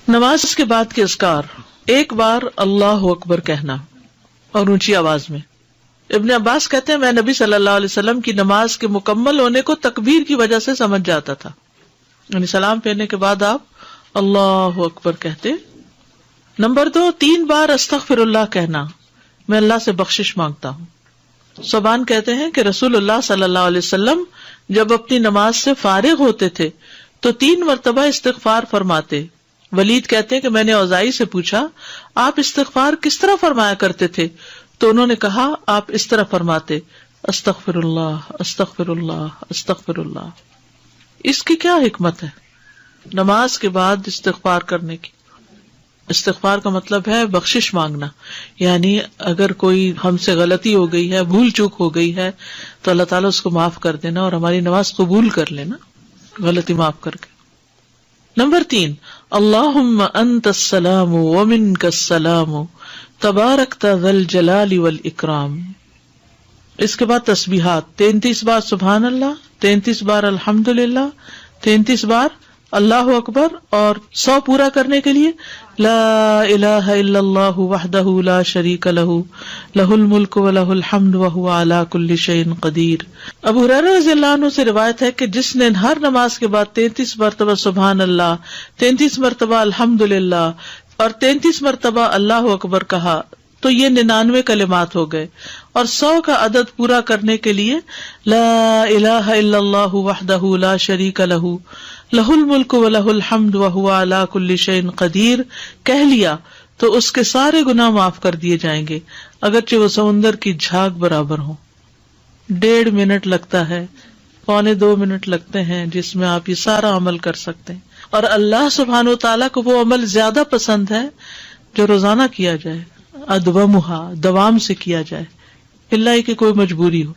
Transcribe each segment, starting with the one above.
نماز کے بعد کے اذکار، ایک بار اللہ اکبر کہنا اور اونچی آواز میں۔ ابن عباس کہتے ہیں میں نبی صلی اللہ علیہ وسلم کی نماز کے مکمل ہونے کو تکبیر کی وجہ سے سمجھ جاتا تھا، یعنی سلام پھیرنے کے بعد آپ اللہ اکبر کہتے۔ نمبر 2، 3 بار استغفر اللہ کہنا، میں اللہ سے بخشش مانگتا ہوں۔ صبان کہتے ہیں کہ رسول اللہ صلی اللہ علیہ وسلم جب اپنی نماز سے فارغ ہوتے تھے تو 3 مرتبہ استغفار فرماتے۔ ولید کہتے ہیں کہ میں نے اوزائی سے پوچھا آپ استغفار کس طرح فرمایا کرتے تھے، تو انہوں نے کہا آپ اس طرح فرماتے استغفر اللہ استغفر اللہ استغفر اللہ۔ اس کی کیا حکمت ہے نماز کے بعد استغفار کرنے کی؟ استغفار کا مطلب ہے بخشش مانگنا، یعنی اگر کوئی ہم سے غلطی ہو گئی ہے، بھول چوک ہو گئی ہے تو اللہ تعالیٰ اس کو معاف کر دینا اور ہماری نماز قبول کر لینا، غلطی معاف کر کے۔ نمبر 3، اللہم انت السلام ومنک السلام تبارکت ذی الجلال والاکرام۔ اس کے بعد تسبیحات، 33 بار سبحان اللہ، 33 بار الحمدللہ، 33 بار اللہ اکبر، اور 100 پورا کرنے کے لیے لا الہ الا اللہ وحدہ لا شریک لہ لہ الملک ولہ الحمد وہو علی کل شیء قدیر۔ ابو ہریرہ رضی اللہ عنہ سے روایت ہے کہ جس نے ہر نماز کے بعد 33 مرتبہ سبحان اللہ، 33 مرتبہ الحمدللہ اور 33 مرتبہ اللہ اکبر کہا تو یہ 99 کلمات ہو گئے، اور 100 کا عدد پورا کرنے کے لیے لا الہ الا اللہ وحدہ لا شریک لہ لہ الملک ولہ الحمد وہو علی کل شیء قدیر کہہ لیا تو اس کے سارے گناہ معاف کر دیے جائیں گے، اگرچہ وہ سمندر کی جھاگ برابر ہوں۔ 1.5 منٹ لگتا ہے، 1.25 منٹ لگتے ہیں جس میں آپ یہ سارا عمل کر سکتے ہیں، اور اللہ سبحانہ و تعالیٰ کو وہ عمل زیادہ پسند ہے جو روزانہ کیا جائے، ادومہا، دوام سے کیا جائے، اللہ کہ کوئی مجبوری ہو۔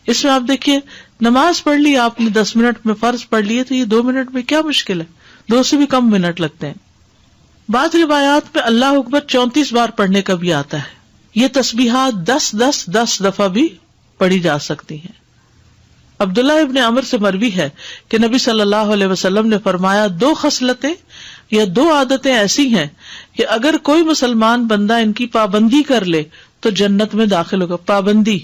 اس میں آپ دیکھیے نماز پڑھ لی آپ نے 10 منٹ میں، فرض پڑھ لیے تو یہ 2 منٹ میں کیا مشکل ہے، 2 سے بھی کم منٹ لگتے ہیں۔ بعض روایات میں اللہ اکبر 34 بار پڑھنے کا بھی آتا ہے۔ یہ تسبیحات 10 دفعہ بھی پڑھی جا سکتی ہیں۔ عبداللہ ابن عمر سے مروی ہے کہ نبی صلی اللہ علیہ وسلم نے فرمایا 2 خصلتیں یا 2 عادتیں ایسی ہیں کہ اگر کوئی مسلمان بندہ ان کی پابندی کر لے تو جنت میں داخل ہوگا۔ پابندی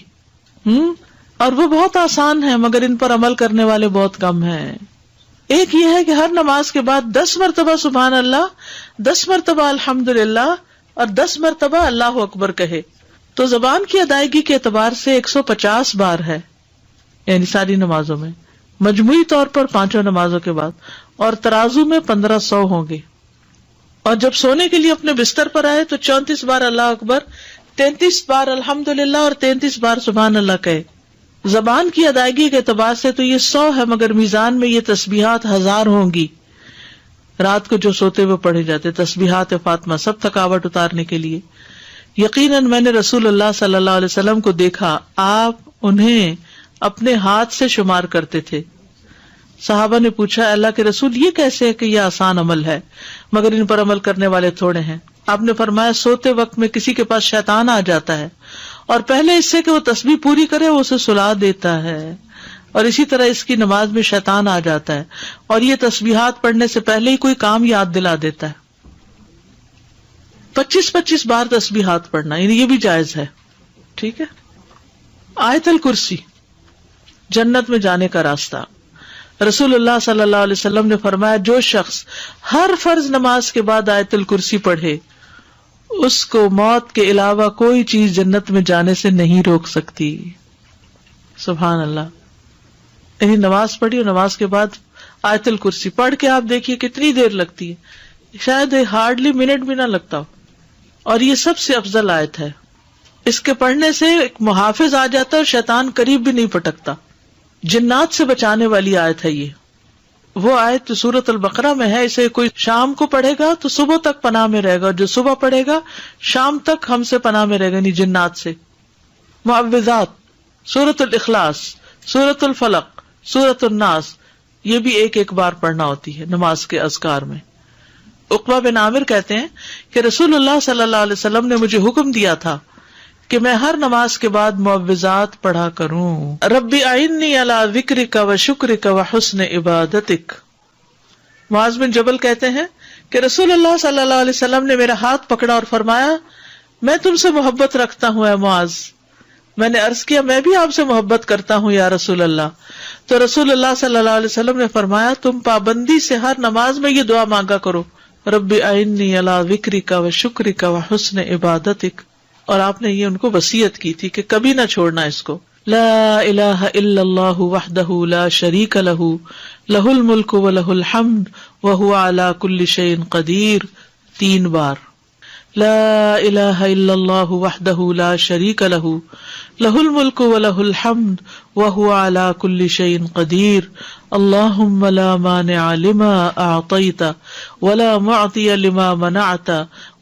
اور وہ بہت آسان ہے مگر ان پر عمل کرنے والے بہت کم ہیں۔ ایک یہ ہے کہ ہر نماز کے بعد 10 مرتبہ سبحان اللہ، 10 مرتبہ الحمدللہ اور 10 مرتبہ اللہ اکبر کہے تو زبان کی ادائیگی کے اعتبار سے 150 بار ہے، یعنی ساری نمازوں میں، مجموعی طور پر 5 نمازوں کے بعد، اور ترازو میں 1500 ہوں گے۔ اور جب سونے کے لیے اپنے بستر پر آئے تو 34 بار اللہ اکبر، 33 بار الحمدللہ اور 33 بار سبحان اللہ کہے۔ زبان کی ادائیگی کے اعتبار سے تو یہ 100 ہے، مگر میزان میں یہ تسبیحات 1000 ہوں گی۔ رات کو جو سوتے ہوئے پڑھے جاتے تسبیحات فاطمہ، سب تھکاوٹ اتارنے کے لیے۔ یقیناً میں نے رسول اللہ صلی اللہ علیہ وسلم کو دیکھا، آپ انہیں اپنے ہاتھ سے شمار کرتے تھے۔ صحابہ نے پوچھا اللہ کے رسول یہ کیسے ہے کہ یہ آسان عمل ہے مگر ان پر عمل کرنے والے تھوڑے ہیں؟ آپ نے فرمایا سوتے وقت میں کسی کے پاس شیطان آ جاتا ہے اور پہلے اس سے کہ وہ تسبیح پوری کرے وہ اسے سلا دیتا ہے، اور اسی طرح اس کی نماز میں شیطان آ جاتا ہے اور یہ تسبیحات پڑھنے سے پہلے ہی کوئی کام یاد دلا دیتا ہے۔ 25 بار تسبیحات پڑھنا، یعنی یہ بھی جائز ہے، ٹھیک ہے۔ آیت الکرسی، جنت میں جانے کا راستہ۔ رسول اللہ صلی اللہ علیہ وسلم نے فرمایا جو شخص ہر فرض نماز کے بعد آیت الکرسی پڑھے اس کو موت کے علاوہ کوئی چیز جنت میں جانے سے نہیں روک سکتی۔ سبحان اللہ۔ یعنی نماز پڑھی اور نماز کے بعد آیت الکرسی پڑھ کے آپ دیکھیے کتنی دیر لگتی ہے، شاید ہارڈلی منٹ بھی نہ لگتا ہو، اور یہ سب سے افضل آیت ہے۔ اس کے پڑھنے سے ایک محافظ آ جاتا ہے اور شیطان قریب بھی نہیں پٹکتا، جنات سے بچانے والی آیت ہے یہ۔ وہ آیت سورۃ البقرہ میں ہے، اسے کوئی شام کو پڑھے گا تو صبح تک پناہ میں رہے گا، اور جو صبح پڑھے گا شام تک ہم سے پناہ میں رہے گا، یعنی جنات سے۔ معوذات، سورۃ الاخلاص، سورۃ الفلق، سورۃ الناس، یہ بھی ایک بار پڑھنا ہوتی ہے نماز کے اذکار میں۔ عقبہ بن عامر کہتے ہیں کہ رسول اللہ صلی اللہ علیہ وسلم نے مجھے حکم دیا تھا کہ میں ہر نماز کے بعد معوذات پڑھا کروں۔ ربی اعنی علی ذکرک و شکرک و حسن عبادتک۔ معاذ بن جبل کہتے ہیں کہ رسول اللہ صلی اللہ علیہ وسلم نے میرا ہاتھ پکڑا اور فرمایا میں تم سے محبت رکھتا ہوں اے معاذ. میں نے عرض کیا میں بھی آپ سے محبت کرتا ہوں یا رسول اللہ. تو رسول اللہ صلی اللہ علیہ وسلم نے فرمایا تم پابندی سے ہر نماز میں یہ دعا مانگا کرو رب اعنی علی ذکرک و شکرک و حسن عبادتک. اور آپ نے یہ ان کو وصیت کی تھی کہ کبھی نہ چھوڑنا اس کو. لا الہ الا اللہ وحدہ لا شریک لہ لہ الملک و لہ الحمد وہو علی کل شیء قدیر. 3 بار. لا الہ الا اللہ وحدہ لا شریک لہ لہ الملک و لہ الحمد وہو علی کل شیء قدیر. اللہم لا مانع لما اعطیت ولا معطی لما منعت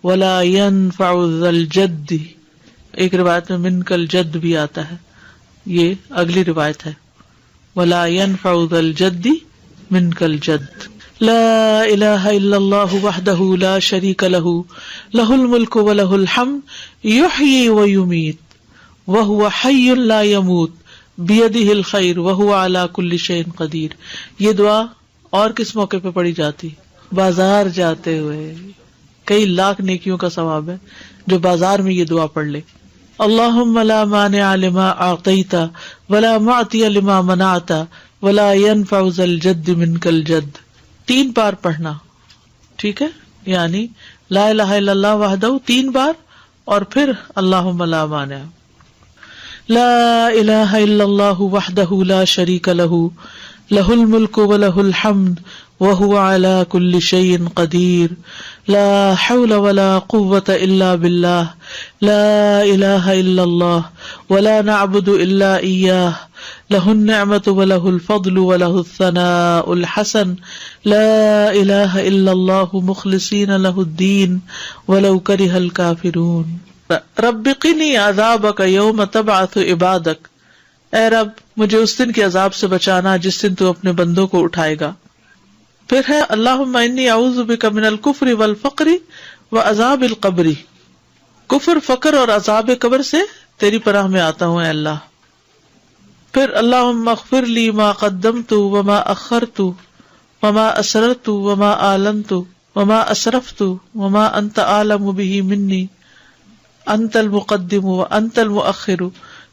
ولا ينفع ذا الجد. ایک روایت میں منک الجد بھی آتا ہے، یہ اگلی روایت ہے ولا ينفع ذا الجد منک الجد. لا الہ الا اللہ وحدہ لا شریک لہ لہ الملک و لہ الحمد یحیی و یمیت وہو حی لا یموت بیدہ الخیر وہو علی کل شیء قدیر. یہ دعا اور کس موقع پہ پڑھی جاتی؟ بازار جاتے ہوئے. کئی لاکھ نیکیوں کا ثواب ہے جو بازار میں یہ دعا پڑھ لے. اللہم لا مانع لما اعطیت ولا معطی لما منعت ولا ينفع ذا الجد منک الجد. 3 بار پڑھنا، ٹھیک ہے؟ یعنی لا الہ الا اللہ وحدہ 3 بار اور پھر اللہم لا مانع. لا الہ الا اللہ وحدہ لا شریک لہ لہ الملک و لہ الحمد وہو علی کل شیء قدیر. لا حول ولا قوة الا باللہ. لا الہ الا اللہ ولا نعبد الا ایاہ لہ النعمة ولہ الفضل ولہ الثناء الحسن. لا الہ الا اللہ مخلصین لہ الدین ولو کرہ الکافرون. رب قنی عذابک یوم تبعث عبادک. اے رب مجھے اس دن کے عذاب سے بچانا جس دن تو اپنے بندوں کو اٹھائے گا. پھر ہے اللہم انی اعوذ بک من الکفر والفقر وعذاب القبر. کفر، فقر اور عذاب قبر سے تیری پناہ میں آتا ہوں اے اللہ. پھر اللہم اغفر لی ما قدمت وما اخرت وما اسررت وما اعلنت وما اسرفت وما انت اعلم به منی انت المقدم وانت المؤخر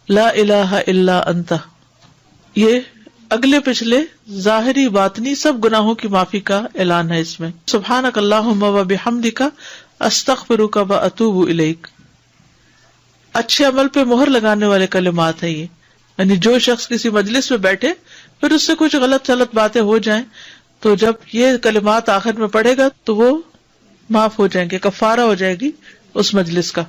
لا الہ الا انت. یہ اگلے پچھلے ظاہری باطنی سب گناہوں کی معافی کا اعلان ہے اس میں. سبحانک اللہم وبحمدک استغفرک واتوب الیک. اچھے عمل پہ مہر لگانے والے کلمات ہیں یہ. یعنی جو شخص کسی مجلس میں بیٹھے پھر اس سے کچھ غلط باتیں ہو جائیں تو جب یہ کلمات آخر میں پڑھے گا تو وہ معاف ہو جائیں گے، کفارہ ہو جائے گی اس مجلس کا.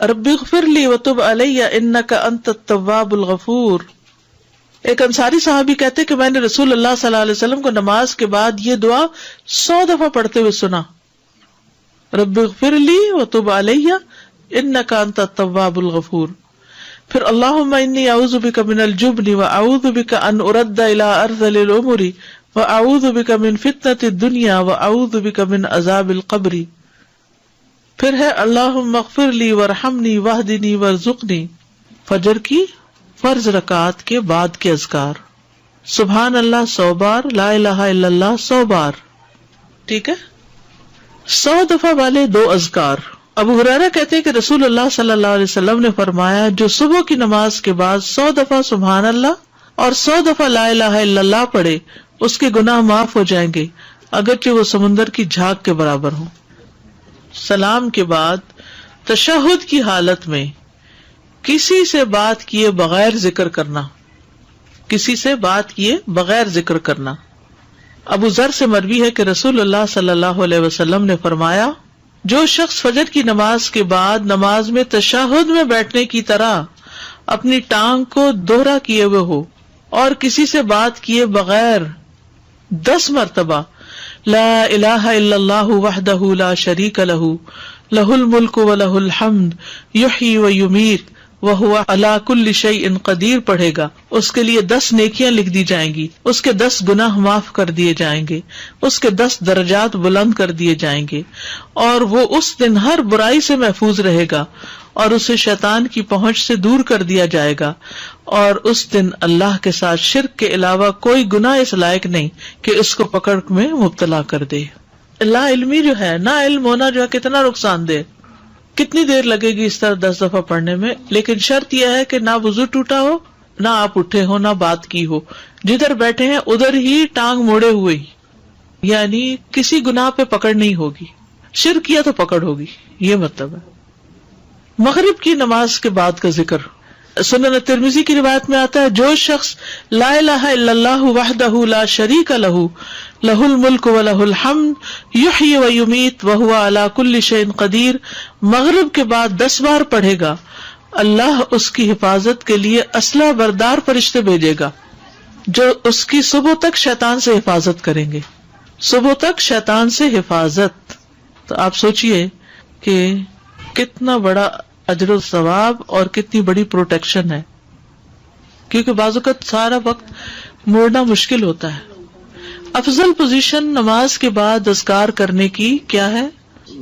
رب اغفر لی وتب علی انک انت التواب الغفور. ایک انصاری صحابی کہتے کہ میں نے رسول اللہ صلی اللہ علیہ وسلم کو نماز کے بعد یہ دعا 100 دفعہ پڑھتے ہوئے سنا. رب اغفر لی وتب علی انک انت التواب الغفور. پھر اللہم انی اعوذ بک من الجبن واعوذ بک ان ارد الی ارذل الامور واعوذ بک من فتنۃ الدنیا واعوذ بک من عذاب القبر. پھر ہے اللہم اغفر لی وارحمنی واہدنی وارزقنی. فجر کی فرض رکعات کے بعد کے اذکار سبحان اللہ 100 بار، لا الہ الا اللہ 100 بار، ٹھیک ہے؟ 100 دفعہ والے 2 اذکار. ابو ہریرہ کہتے ہیں کہ رسول اللہ صلی اللہ علیہ وسلم نے فرمایا جو صبح کی نماز کے بعد 100 دفعہ سبحان اللہ اور 100 دفعہ لا الہ الا اللہ پڑھے اس کے گناہ معاف ہو جائیں گے اگرچہ وہ سمندر کی جھاگ کے برابر ہوں. سلام کے بعد تشہد کی حالت میں کسی سے بات کیے بغیر ذکر کرنا، کسی سے بات کیے بغیر ذکر کرنا. ابو ذر سے مروی ہے کہ رسول اللہ صلی اللہ علیہ وسلم نے فرمایا جو شخص فجر کی نماز کے بعد نماز میں تشہد میں بیٹھنے کی طرح اپنی ٹانگ کو دوہرا کیے ہوئے ہو اور کسی سے بات کیے بغیر 10 مرتبہ لا الہ الا اللہ وحدہ لا شریک لہ لہ الملک و لہ الحمد یحیی و یمیت وہو علی کل شیء قدیر پڑھے گا، اس کے لیے 10 نیکیاں لکھ دی جائیں گی، اس کے 10 گناہ معاف کر دیے جائیں گے، اس کے 10 درجات بلند کر دیے جائیں گے، اور وہ اس دن ہر برائی سے محفوظ رہے گا اور اسے شیطان کی پہنچ سے دور کر دیا جائے گا، اور اس دن اللہ کے ساتھ شرک کے علاوہ کوئی گناہ اس لائق نہیں کہ اس کو پکڑ میں مبتلا کر دے. لا علمی جو ہے، نا علم ہونا جو ہے کتنا نقصان دہ، کتنی دیر لگے گی اس طرح 10 دفعہ پڑھنے میں، لیکن شرط یہ ہے کہ نہ وضو ٹوٹا ہو، نہ آپ اٹھے ہو، نہ بات کی ہو، جدھر بیٹھے ہیں ادھر ہی ٹانگ موڑے ہوئے ہی، یعنی کسی گناہ پہ پکڑ نہیں ہوگی، شرک کیا تو پکڑ ہوگی، یہ مطلب ہے۔ مغرب کی نماز کے بعد کا ذکر، سنن ترمذی کی روایت میں آتا ہے، جو شخص لا الہ الا اللہ وحدہ لا شریک لہ لہ الملک ولہ الحمد یحیی ویمیت وہو علی کل شیء قدیر، مغرب کے بعد 10 بار پڑھے گا، اللہ اس کی حفاظت کے لیے اسلحہ بردار فرشتے بھیجے گا جو اس کی صبح تک شیطان سے حفاظت کریں گے، صبح تک شیطان سے حفاظت۔ تو آپ سوچئے کہ کتنا بڑا اجر و ثواب اور کتنی بڑی پروٹیکشن ہے، کیونکہ بعض اوقات سارا وقت موڑنا مشکل ہوتا ہے۔ افضل پوزیشن نماز کے بعد اذکار کرنے کی کیا ہے؟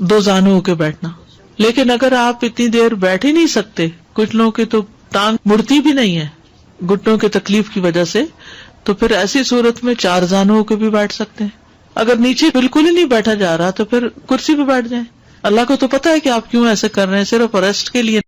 2 زانوں ہو کے بیٹھنا، لیکن اگر آپ اتنی دیر بیٹھ ہی نہیں سکتے، کچھ لوگوں کی تو ٹانگ مڑتی بھی نہیں ہے گھٹنوں کی تکلیف کی وجہ سے، تو پھر ایسی صورت میں 4 زانوں ہو کے بھی بیٹھ سکتے ہیں۔ اگر نیچے بالکل ہی نہیں بیٹھا جا رہا تو پھر کرسی پہ بیٹھ جائیں، اللہ کو تو پتا ہے کہ آپ کیوں ایسے کر رہے ہیں، صرف ریسٹ کے لیے